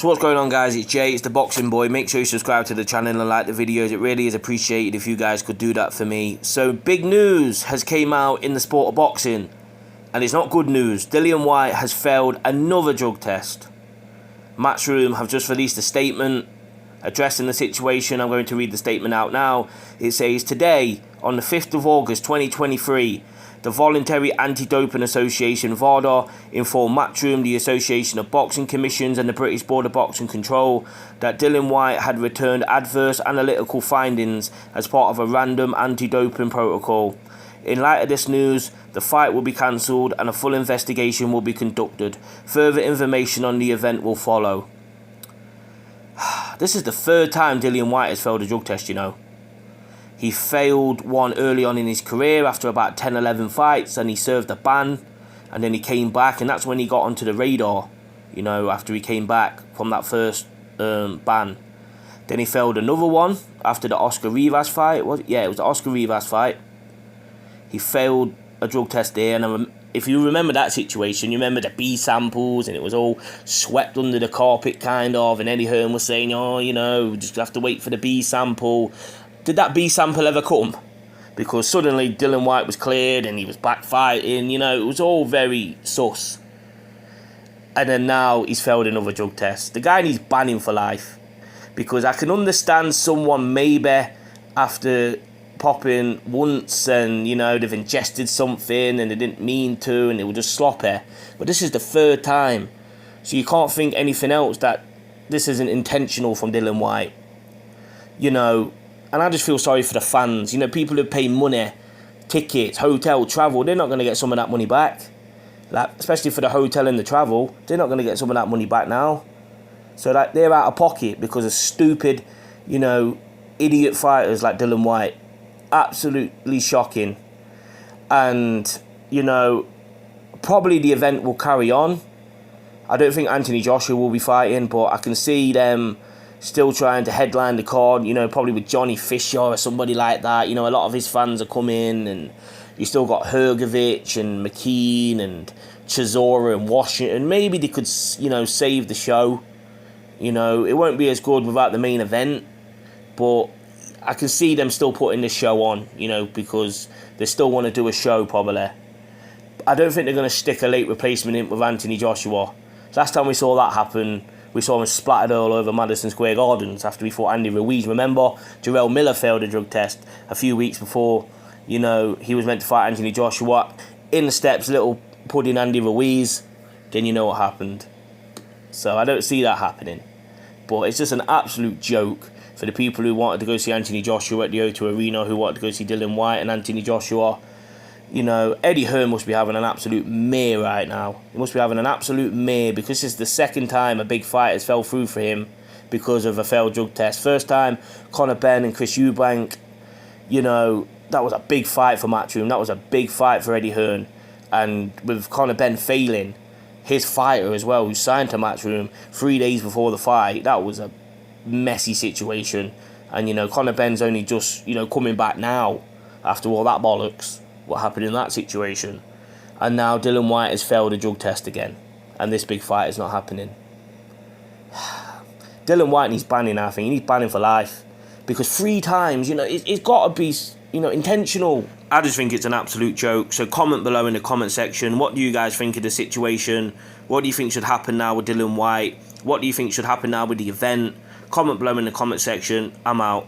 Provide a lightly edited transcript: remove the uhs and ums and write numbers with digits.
So what's going on, guys? It's Jay, it's the Boxing Boy. Make sure you subscribe to the channel and like the videos. It really is appreciated if you guys could do that for me. So big news has came out in the sport of boxing, and it's not good news. Dillian Whyte has failed another drug test. Matchroom have just released a statement addressing the situation. I'm going to read the statement out now. It says, today, on the 5th of August 2023, the Voluntary Anti-Doping Association, VADA, informed Matchroom, the Association of Boxing Commissions and the British Board of Boxing Control that Dillian Whyte had returned adverse analytical findings as part of a random anti-doping protocol. In light of this news, the fight will be cancelled and a full investigation will be conducted. Further information on the event will follow. This is the third time Dillian Whyte has failed a drug test, you know. He failed one early on in his career after about 10-11 fights, and he served a ban, and then he came back, and that's when he got onto the radar, you know, after he came back from that first ban. Then he failed another one after the Oscar Rivas fight. It was the Oscar Rivas fight. He failed a drug test there, and if you remember that situation, you remember the B samples, and it was all swept under the carpet, kind of, and Eddie Hearn was saying, oh, you know, just have to wait for the B sample. Did that B sample ever come? Because suddenly Dillian Whyte was cleared and he was back fighting, you know, it was all very sus. And then now he's failed another drug test. The guy needs banning for life. Because I can understand someone maybe after popping once and, you know, they've ingested something and they didn't mean to and they were just sloppy. But this is the third time. So you can't think anything else that this isn't intentional from Dillian Whyte. You know, and I just feel sorry for the fans. You know, people who pay money, tickets, hotel, travel, they're not going to get some of that money back. Like, especially for the hotel and the travel, they're not going to get some of that money back now. So like, they're out of pocket because of stupid, you know, idiot fighters like Dillian Whyte. Absolutely shocking. And, you know, probably the event will carry on. I don't think Anthony Joshua will be fighting, but I can see them still trying to headline the card, you know, probably with Johnny Fisher or somebody like that. You know, a lot of his fans are coming, and you still got Hrgovic and McKean and Chisora and Washington. Maybe they could, you know, save the show. You know, it won't be as good without the main event, but I can see them still putting this show on, you know, because they still want to do a show probably. I don't think they're going to stick a late replacement in with Anthony Joshua. Last time we saw that happen, we saw him splattered all over Madison Square Gardens after he fought Andy Ruiz. Remember, Jarrell Miller failed a drug test a few weeks before, you know, he was meant to fight Anthony Joshua. In the steps, little pudding Andy Ruiz. Then you know what happened. So I don't see that happening. But it's just an absolute joke for the people who wanted to go see Anthony Joshua at the O2 Arena, who wanted to go see Dillian Whyte and Anthony Joshua. You know, Eddie Hearn must be having an absolute mare right now. He must be having an absolute mare, because this is the second time a big fight has fell through for him because of a failed drug test. First time, Conor Benn and Chris Eubank, you know, that was a big fight for Matchroom. That was a big fight for Eddie Hearn. And with Conor Benn failing, his fighter as well, who signed to Matchroom 3 days before the fight, that was a messy situation. And, you know, Conor Benn's only just, you know, coming back now after all that bollocks. What happened in that situation. And now Dillian Whyte has failed a drug test again, and this big fight is not happening. Dillian Whyte needs banning, I think. He needs banning for life, because 3 times, you know, it's got to be, you know, intentional. I just think it's an absolute joke. So comment below in the comment section, what do you guys think of the situation? What do you think should happen now with Dillian Whyte? What do you think should happen now with the event? Comment below in the comment section. I'm out.